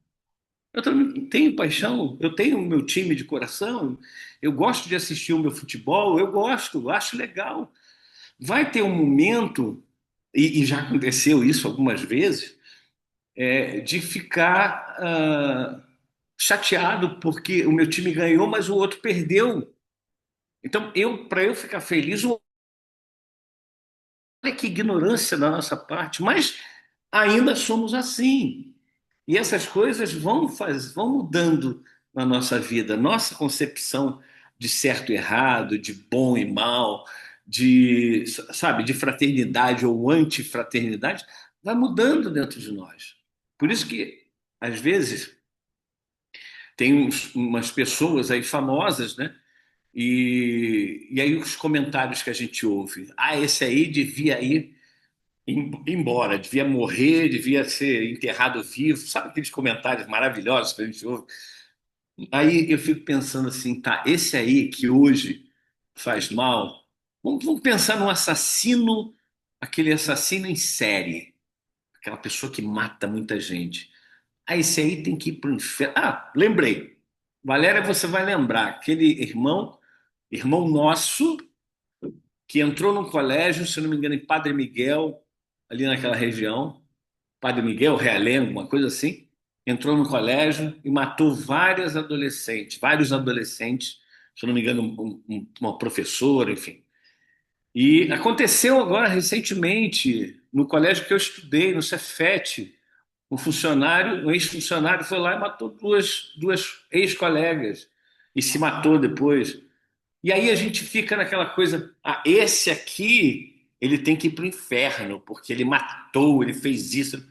Speaker 3: Eu também tenho paixão. Eu tenho o meu time de coração. Eu gosto de assistir o meu futebol. Eu gosto, acho legal. Vai ter um momento, e já aconteceu isso algumas vezes, de ficar chateado porque o meu time ganhou, mas o outro perdeu. Então, para eu ficar feliz, olha que ignorância da nossa parte, mas ainda somos assim. E essas coisas vão mudando na nossa vida. Nossa concepção de certo e errado, de bom e mal, sabe, de fraternidade ou antifraternidade, vai mudando dentro de nós. Por isso que, às vezes, tem umas pessoas aí famosas, né, E aí os comentários que a gente ouve, esse aí devia ir embora, devia morrer, devia ser enterrado vivo, sabe aqueles comentários maravilhosos que a gente ouve? Aí eu fico pensando assim, tá, esse aí que hoje faz mal, vamos pensar num assassino, aquele assassino em série, aquela pessoa que mata muita gente. Esse aí tem que ir para o inferno. Lembrei. Valéria, você vai lembrar, aquele irmão nosso, que entrou no colégio, se não me engano, em Padre Miguel, ali naquela região, Padre Miguel, Realengo, uma coisa assim, entrou no colégio e matou vários adolescentes, se não me engano, uma professora, enfim. E aconteceu agora, recentemente, no colégio que eu estudei, no Cefet, um ex-funcionário foi lá e matou duas ex-colegas e se matou depois. E aí a gente fica naquela coisa, esse aqui, ele tem que ir para o inferno, porque ele matou, ele fez isso.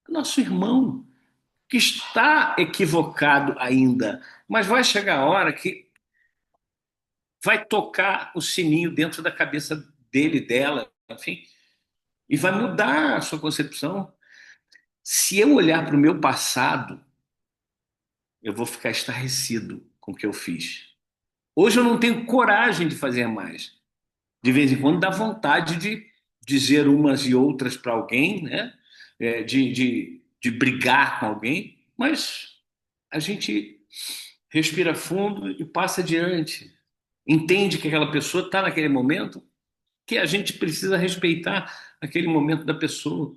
Speaker 3: Nosso irmão, que está equivocado ainda, mas vai chegar a hora que vai tocar o sininho dentro da cabeça dele, dela, enfim, e vai mudar a sua concepção. Se eu olhar para o meu passado, eu vou ficar estarrecido com o que eu fiz. Hoje eu não tenho coragem de fazer mais. De vez em quando dá vontade de dizer umas e outras para alguém, né? De brigar com alguém, mas a gente respira fundo e passa adiante. Entende que aquela pessoa está naquele momento, que a gente precisa respeitar aquele momento da pessoa.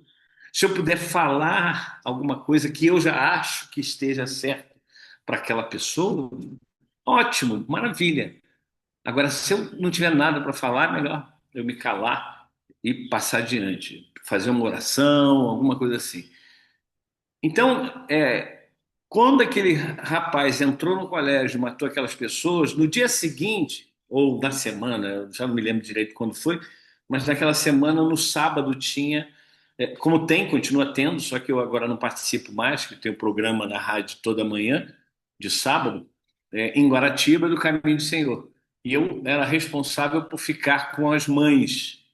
Speaker 3: Se eu puder falar alguma coisa que eu já acho que esteja certo para aquela pessoa, ótimo, maravilha. Agora, se eu não tiver nada para falar, é melhor eu me calar e passar adiante, fazer uma oração, alguma coisa assim. Então, quando aquele rapaz entrou no colégio e matou aquelas pessoas, no dia seguinte, ou na semana, eu já não me lembro direito quando foi, mas naquela semana, no sábado, tinha, como tem, continua tendo, só que eu agora não participo mais, que tem o programa na rádio toda manhã, de sábado, em Guaratiba, do Caminho do Senhor. E eu era responsável por ficar com as mães.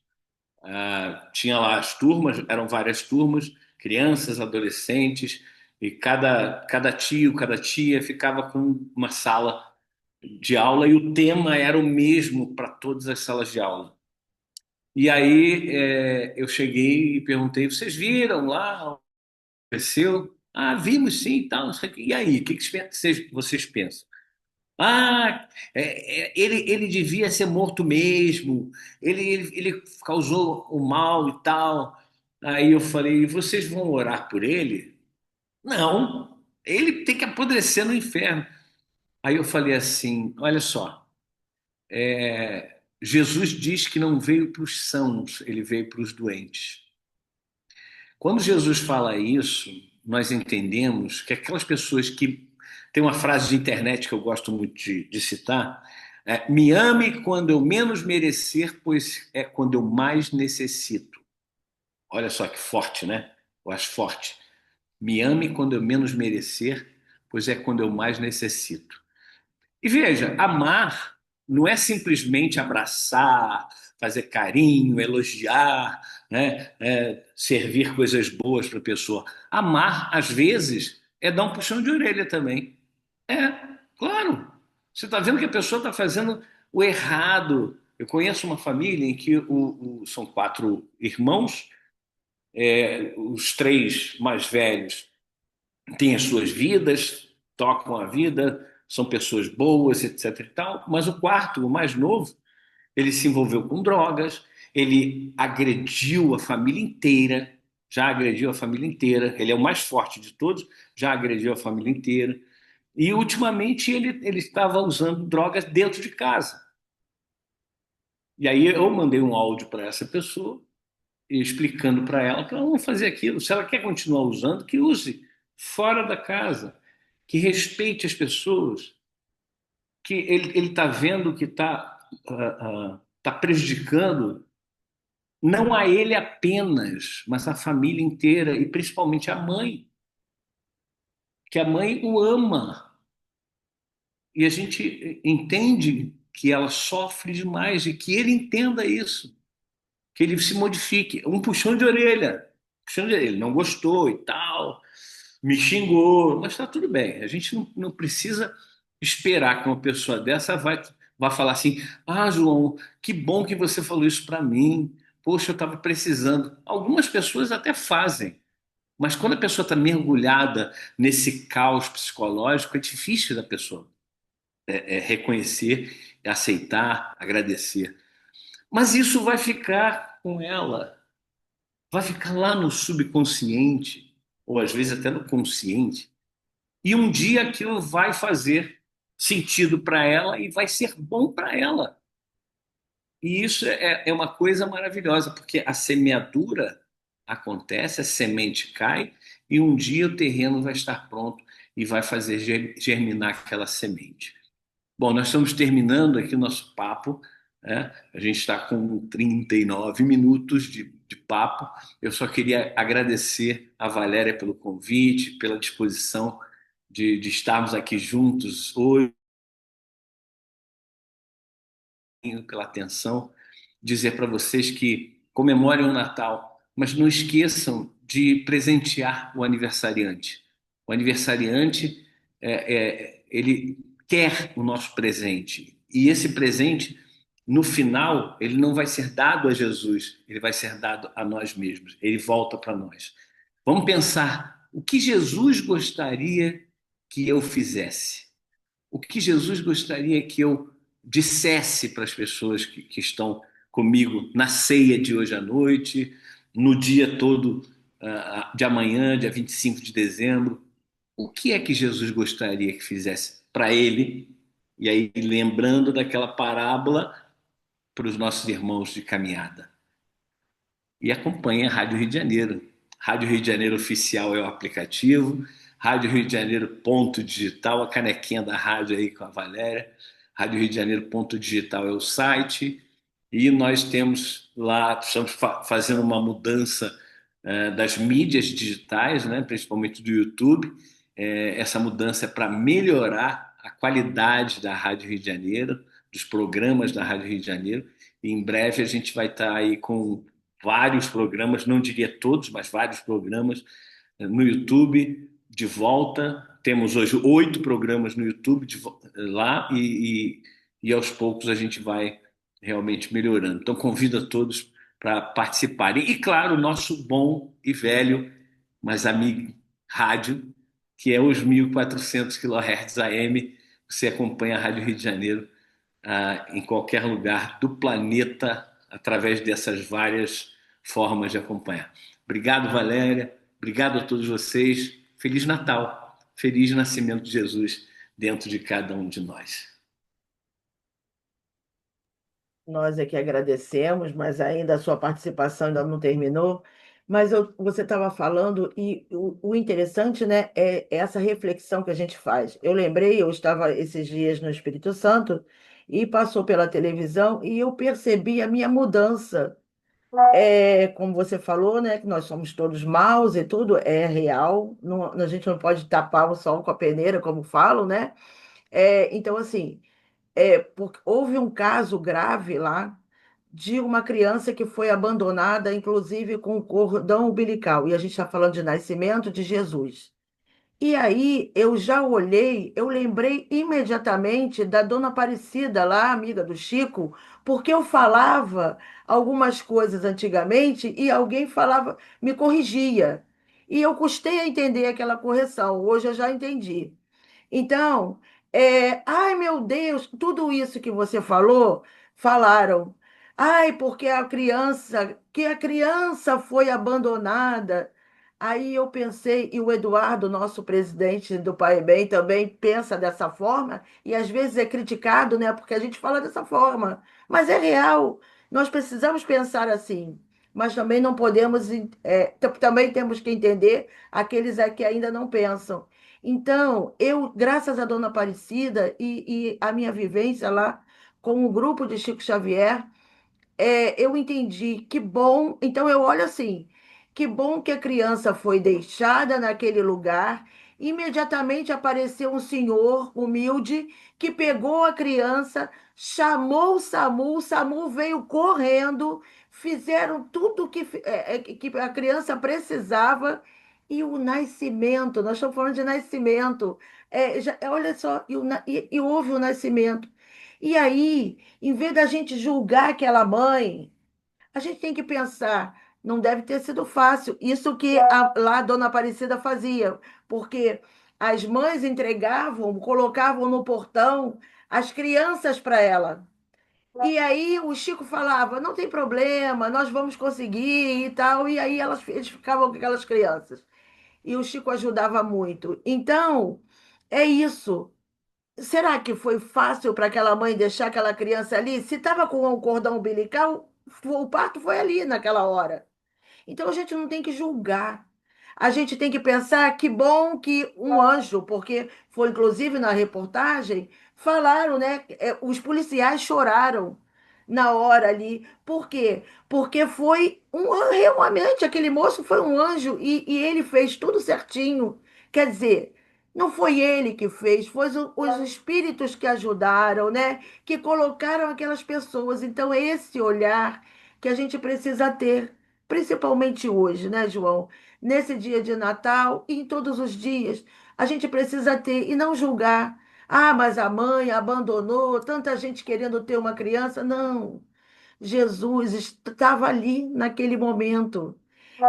Speaker 3: Tinha lá as turmas, eram várias turmas, crianças, adolescentes, e cada tio, cada tia ficava com uma sala de aula e o tema era o mesmo para todas as salas de aula. E aí eu cheguei e perguntei: vocês viram lá? Aconteceu? Vimos sim e tal. Não sei o quê. E aí, o que vocês pensam? Ele devia ser morto mesmo. Ele causou o mal e tal. Aí eu falei: vocês vão orar por ele? Não, ele tem que apodrecer no inferno. Aí eu falei assim: olha só, Jesus diz que não veio para os sãos, ele veio para os doentes. Quando Jesus fala isso, nós entendemos que aquelas pessoas que. Tem uma frase de internet que eu gosto muito de citar: me ame quando eu menos merecer, pois é quando eu mais necessito. Olha só que forte, né? Eu acho forte. Me ame quando eu menos merecer, pois é quando eu mais necessito. E veja, amar não é simplesmente abraçar, fazer carinho, elogiar, né? Servir coisas boas para a pessoa. Amar, às vezes, é dar um puxão de orelha também. É, claro. Você está vendo que a pessoa está fazendo o errado. Eu conheço uma família em que são quatro irmãos, os três mais velhos têm as suas vidas, tocam a vida, são pessoas boas, etc. e tal, mas o quarto, o mais novo, ele se envolveu com drogas, ele agrediu a família inteira, já agrediu a família inteira, ele é o mais forte de todos, já agrediu a família inteira. E ultimamente ele estava usando drogas dentro de casa. E aí eu mandei um áudio para essa pessoa, explicando para ela que ela não fazer aquilo. Se ela quer continuar usando, que use fora da casa, que respeite as pessoas, que ele está vendo que tá prejudicando não a ele apenas, mas a família inteira e principalmente a mãe, que a mãe o ama. E a gente entende que ela sofre demais e que ele entenda isso, que ele se modifique. Um puxão de orelha. Puxão de orelha. Ele não gostou e tal, me xingou, mas está tudo bem. A gente não precisa esperar que uma pessoa dessa vai falar assim: Ah, João, que bom que você falou isso para mim. Poxa, eu estava precisando. Algumas pessoas até fazem, mas quando a pessoa está mergulhada nesse caos psicológico, é difícil da pessoa reconhecer, aceitar, agradecer. Mas isso vai ficar com ela, vai ficar lá no subconsciente, ou às vezes até no consciente, e um dia aquilo vai fazer sentido para ela e vai ser bom para ela. E isso é uma coisa maravilhosa, porque a semeadura acontece, a semente cai, e um dia o terreno vai estar pronto e vai fazer germinar aquela semente. Bom, nós estamos terminando aqui o nosso papo, né? A gente está com 39 minutos de papo. Eu só queria agradecer a Valéria pelo convite, pela disposição de estarmos aqui juntos hoje, pela atenção. Dizer para vocês que comemorem o Natal, mas não esqueçam de presentear o aniversariante. O aniversariante, ele quer o nosso presente. E esse presente, no final, ele não vai ser dado a Jesus, ele vai ser dado a nós mesmos. Ele volta para nós. Vamos pensar o que Jesus gostaria que eu fizesse. O que Jesus gostaria que eu dissesse para as pessoas que estão comigo na ceia de hoje à noite, no dia todo de amanhã, dia 25 de dezembro. O que é que Jesus gostaria que fizesse para ele? E aí, lembrando daquela parábola para os nossos irmãos de caminhada. E acompanhe a Rádio Rio de Janeiro. Rádio Rio de Janeiro Oficial é o aplicativo. Rádio Rio de Janeiro ponto digital, a canequinha da rádio aí com a Valéria. Rádio Rio de Janeiro ponto digital é o site. E nós temos lá, estamos fazendo uma mudança das mídias digitais, né, principalmente do YouTube. Essa mudança é para melhorar a qualidade da Rádio Rio de Janeiro, dos programas da Rádio Rio de Janeiro. E em breve a gente vai estar aí com vários programas, não diria todos, mas vários programas no YouTube de volta. Temos hoje 8 programas no YouTube lá e aos poucos a gente vai realmente melhorando. Então convido a todos para participarem. E claro, o nosso bom e velho, mas amigo rádio, que é os 1400 kHz AM. Você acompanha a Rádio Rio de Janeiro em qualquer lugar do planeta através dessas várias formas de acompanhar. Obrigado, Valéria. Obrigado a todos vocês. Feliz Natal. Feliz nascimento de Jesus dentro de cada um de nós.
Speaker 2: Nós é que agradecemos, mas ainda a sua participação ainda não terminou. Mas você estava falando, e o interessante, né, é essa reflexão que a gente faz. Eu lembrei, eu estava esses dias no Espírito Santo e passou pela televisão e eu percebi a minha mudança. Como você falou, né, que nós somos todos maus e tudo é real. A gente não pode tapar o sol com a peneira, como falam, né? Então, assim. Porque houve um caso grave lá de uma criança que foi abandonada, inclusive com o cordão umbilical. E a gente está falando de nascimento de Jesus. E aí eu já olhei, eu lembrei imediatamente da Dona Aparecida lá, amiga do Chico, porque eu falava algumas coisas antigamente e alguém falava, me corrigia. E eu custei a entender aquela correção. Hoje eu já entendi. Então, ai meu Deus, tudo isso que você falou, falaram. Ai, porque a criança foi abandonada. Aí eu pensei, e o Eduardo, nosso presidente do Pai Bem, também pensa dessa forma, e às vezes é criticado, né, porque a gente fala dessa forma, mas é real. Nós precisamos pensar assim, mas também não podemos, também temos que entender aqueles que ainda não pensam. Então, eu, graças à Dona Aparecida e a minha vivência lá com o grupo de Chico Xavier, eu entendi que bom. Então, eu olho assim, que bom que a criança foi deixada naquele lugar Imediatamente apareceu um senhor humilde que pegou a criança, chamou o SAMU veio correndo, fizeram tudo que a criança precisava e o nascimento, nós estamos falando de nascimento, olha só, e houve o nascimento. E aí, em vez da gente julgar aquela mãe, a gente tem que pensar, não deve ter sido fácil. Isso que lá a Dona Aparecida fazia, porque as mães entregavam, colocavam no portão as crianças para ela. E aí o Chico falava, não tem problema, nós vamos conseguir e tal. E aí eles ficavam com aquelas crianças. E o Chico ajudava muito. Então, é isso. Será que foi fácil para aquela mãe deixar aquela criança ali? Se estava com o cordão umbilical, o parto foi ali naquela hora. Então a gente não tem que julgar. A gente tem que pensar que bom que um anjo, porque foi inclusive na reportagem, falaram, né? Os policiais choraram na hora ali. Por quê? Porque foi realmente aquele moço foi um anjo e ele fez tudo certinho. Quer dizer, não foi ele que fez, foi os espíritos que ajudaram, né? Que colocaram aquelas pessoas. Então, é esse olhar que a gente precisa ter principalmente hoje, né, João? Nesse dia de Natal e em todos os dias, a gente precisa ter e não julgar. Ah, mas a mãe abandonou, tanta gente querendo ter uma criança. Não, Jesus estava ali naquele momento.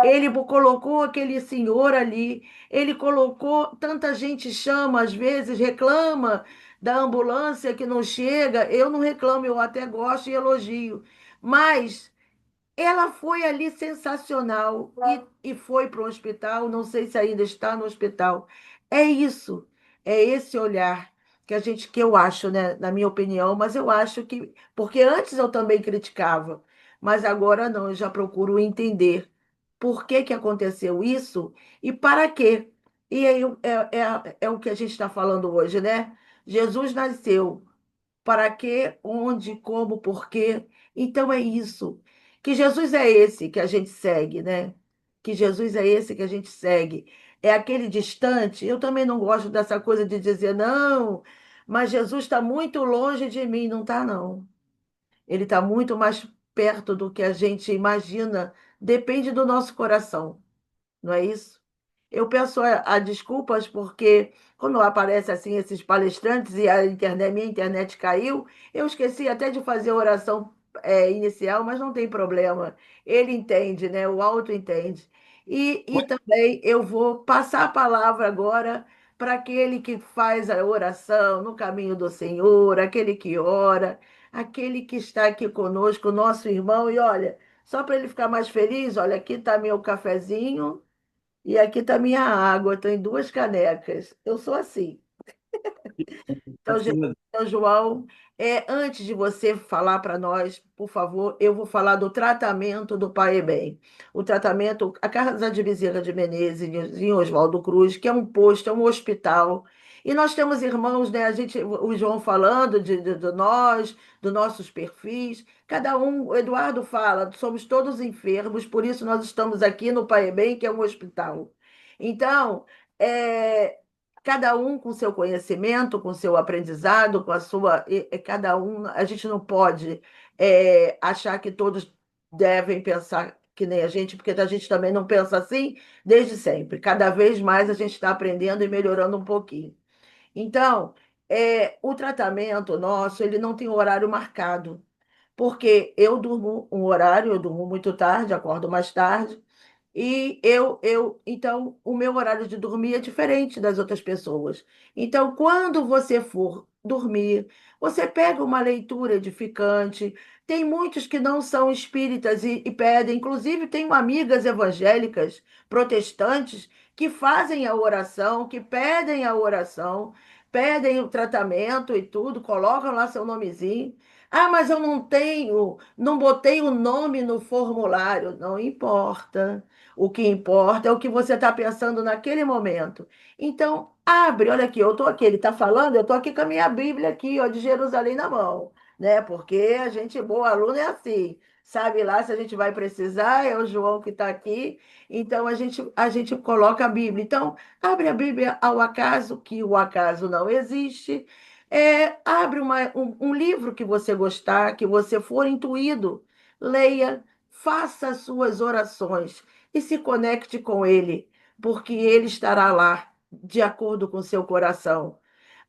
Speaker 2: Ele colocou aquele senhor ali, ele colocou, tanta gente chama, às vezes reclama da ambulância que não chega. Eu não reclamo, eu até gosto e elogio. Mas ela foi ali sensacional e foi para o hospital. Não sei se ainda está no hospital. É isso, é esse olhar que eu acho, né, na minha opinião, mas eu acho que porque antes eu também criticava, mas agora não, eu já procuro entender por que que aconteceu isso e para quê. E aí é o que a gente está falando hoje, né? Jesus nasceu para quê, onde, como, por quê. Então é isso. Que Jesus é esse que a gente segue, né? Que Jesus é esse que a gente segue. É aquele distante. Eu também não gosto dessa coisa de dizer, não, mas Jesus está muito longe de mim. Não está, não. Ele está muito mais perto do que a gente imagina. Depende do nosso coração, não é isso? Eu peço a desculpas porque quando aparece assim esses palestrantes e minha internet caiu, eu esqueci até de fazer a oração inicial, mas não tem problema. Ele entende, né? O alto entende. E também eu vou passar a palavra agora para aquele que faz a oração no caminho do Senhor, aquele que ora, aquele que está aqui conosco, nosso irmão. E olha, só para ele ficar mais feliz, olha, aqui está meu cafezinho. E aqui está minha água, tem duas canecas. Eu sou assim. Então, então, João, antes de você falar para nós, por favor, eu vou falar do tratamento do Pai e Bem. O tratamento, a Casa de Bezerra de Menezes, em Oswaldo Cruz, que é um posto, é um hospital. E nós temos irmãos, né? O João falando de nós, dos nossos perfis. Cada um, o Eduardo fala, somos todos enfermos, por isso nós estamos aqui no Pai e Bem, que é um hospital. Então, é, cada um com seu conhecimento, com seu aprendizado, com a sua. Cada um, a gente não pode achar que todos devem pensar que nem a gente, porque a gente também não pensa assim desde sempre. Cada vez mais a gente está aprendendo e melhorando um pouquinho. Então, o tratamento nosso, ele não tem horário marcado, porque eu durmo um horário, eu durmo muito tarde, acordo mais tarde. Então, o meu horário de dormir é diferente das outras pessoas. Então, quando você for dormir, você pega uma leitura edificante. Tem muitos que não são espíritas e pedem, inclusive tenho amigas evangélicas, protestantes, que fazem a oração, que pedem a oração, pedem o tratamento e tudo, colocam lá seu nomezinho. Ah, mas eu não tenho, não botei o nome no formulário. Não importa. O que importa é o que você está pensando naquele momento. Então, abre, olha aqui, eu estou aqui, ele está falando, eu estou aqui com a minha Bíblia aqui, ó, de Jerusalém na mão, né? Porque a gente, boa aluna, é assim. sabe lá se a gente vai precisar, é o João que está aqui. Então a gente coloca a Bíblia. Então, abre a Bíblia ao acaso, que o acaso não existe. Abre um livro que você gostar, que você for intuído, leia, faça as suas orações e se conecte com ele, porque ele estará lá, de acordo com seu coração.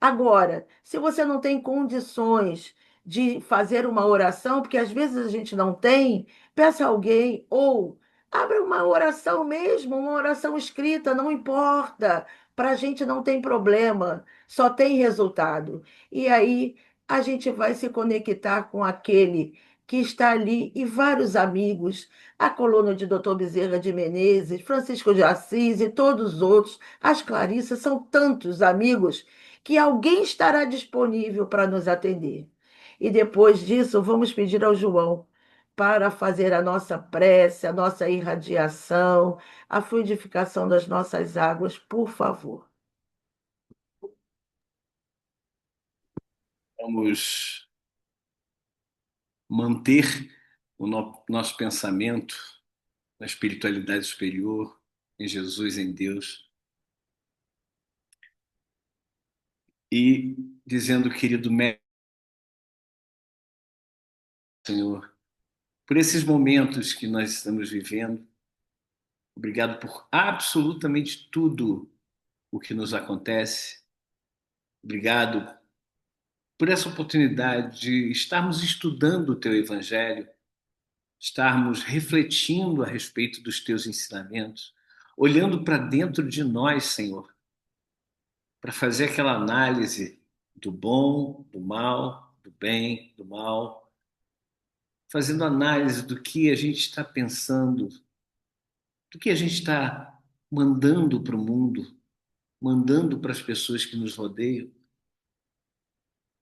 Speaker 2: Agora, se você não tem condições de fazer uma oração, porque às vezes a gente não tem, peça a alguém, ou abra uma oração mesmo, uma oração escrita, não importa. Para a gente não tem problema, só tem resultado. E aí a gente vai se conectar com aquele que está ali e vários amigos, a coluna de Dr. Bezerra de Menezes, Francisco de Assis e todos os outros, as Clarissas, são tantos amigos que alguém estará disponível para nos atender. E depois disso, vamos pedir ao João para fazer a nossa prece, a nossa irradiação, a fluidificação das nossas águas, por favor.
Speaker 3: Vamos manter o nosso pensamento na espiritualidade superior, em Jesus, em Deus, e dizendo, querido Mestre, Senhor, por esses momentos que nós estamos vivendo, obrigado por absolutamente tudo o que nos acontece, obrigado por essa oportunidade de estarmos estudando o Teu Evangelho, estarmos refletindo a respeito dos Teus ensinamentos, olhando para dentro de nós, Senhor, para fazer aquela análise do bom, do mal, do bem, do mal, fazendo análise do que a gente está pensando, do que a gente está mandando para o mundo, mandando para as pessoas que nos rodeiam.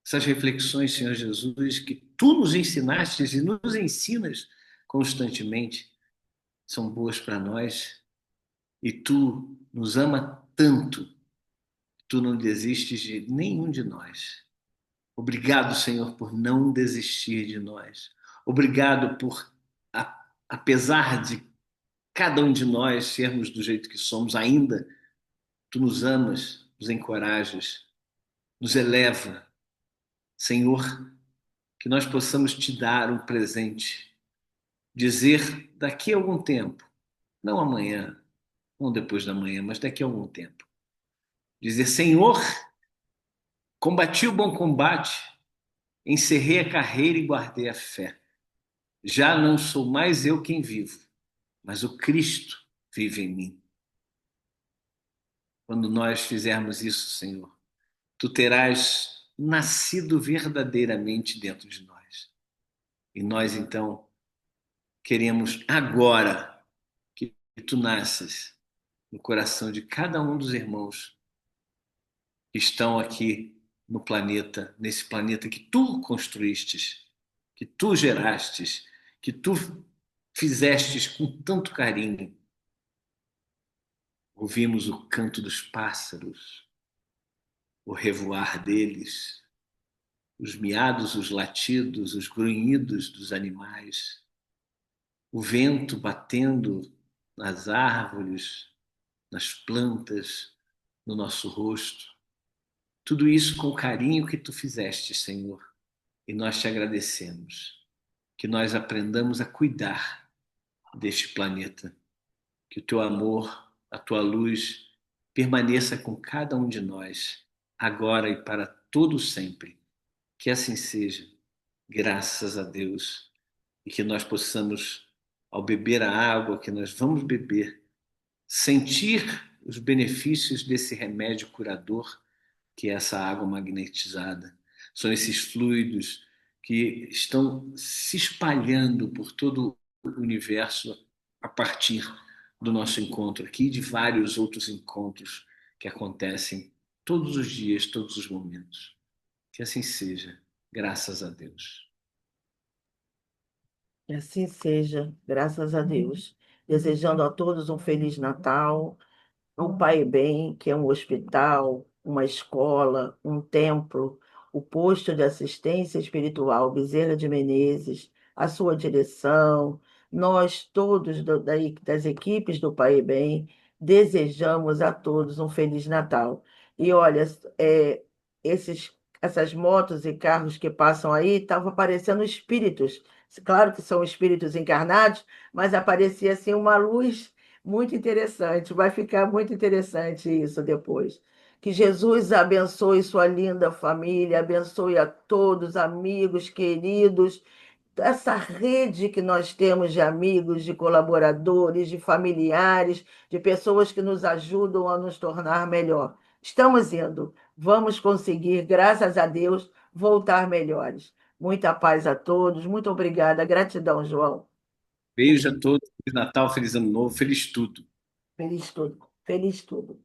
Speaker 3: Essas reflexões, Senhor Jesus, que Tu nos ensinaste e nos ensinas constantemente, são boas para nós e Tu nos ama tanto, Tu não desistes de nenhum de nós. Obrigado, Senhor, por não desistir de nós. Obrigado por, apesar de cada um de nós sermos do jeito que somos, ainda Tu nos amas, nos encorajas, nos eleva. Senhor, que nós possamos Te dar um presente, dizer daqui a algum tempo, não amanhã, não depois da manhã, mas daqui a algum tempo, dizer: Senhor, combati o bom combate, encerrei a carreira e guardei a fé. Já não sou mais eu quem vivo, mas o Cristo vive em mim. Quando nós fizermos isso, Senhor, Tu terás nascido verdadeiramente dentro de nós. E nós, então, queremos agora que Tu nasças no coração de cada um dos irmãos que estão aqui no planeta, nesse planeta que Tu construístes, que Tu gerastes, que Tu fizestes com tanto carinho. Ouvimos o canto dos pássaros, o revoar deles, os miados, os latidos, os grunhidos dos animais, o vento batendo nas árvores, nas plantas, no nosso rosto. Tudo isso com o carinho que Tu fizeste, Senhor, e nós Te agradecemos. Que nós aprendamos a cuidar deste planeta, que o Teu amor, a Tua luz permaneça com cada um de nós, agora e para todo sempre. Que assim seja, graças a Deus, e que nós possamos, ao beber a água que nós vamos beber, sentir os benefícios desse remédio curador que é essa água magnetizada. São esses fluidos que estão se espalhando por todo o universo a partir do nosso encontro aqui e de vários outros encontros que acontecem todos os dias, todos os momentos. Que assim seja, graças a Deus.
Speaker 2: Que assim seja, graças a Deus. Desejando a todos um Feliz Natal, um Pai Bem, que é um hospital, uma escola, um templo, o posto de assistência espiritual Bezerra de Menezes, a sua direção. Nós todos das equipes do Pai e Bem desejamos a todos um Feliz Natal. E olha, essas motos e carros que passam aí estavam aparecendo espíritos. Claro que são espíritos encarnados, mas aparecia assim uma luz muito interessante. Vai ficar muito interessante isso depois. Que Jesus abençoe sua linda família, abençoe a todos, amigos, queridos, essa rede que nós temos de amigos, de colaboradores, de familiares, de pessoas que nos ajudam a nos tornar melhor. Estamos indo, vamos conseguir, graças a Deus, voltar melhores. Muita paz a todos, muito obrigada, gratidão, João.
Speaker 3: Beijo a todos, Feliz Natal, feliz Ano Novo, feliz tudo.
Speaker 2: Feliz tudo, feliz tudo.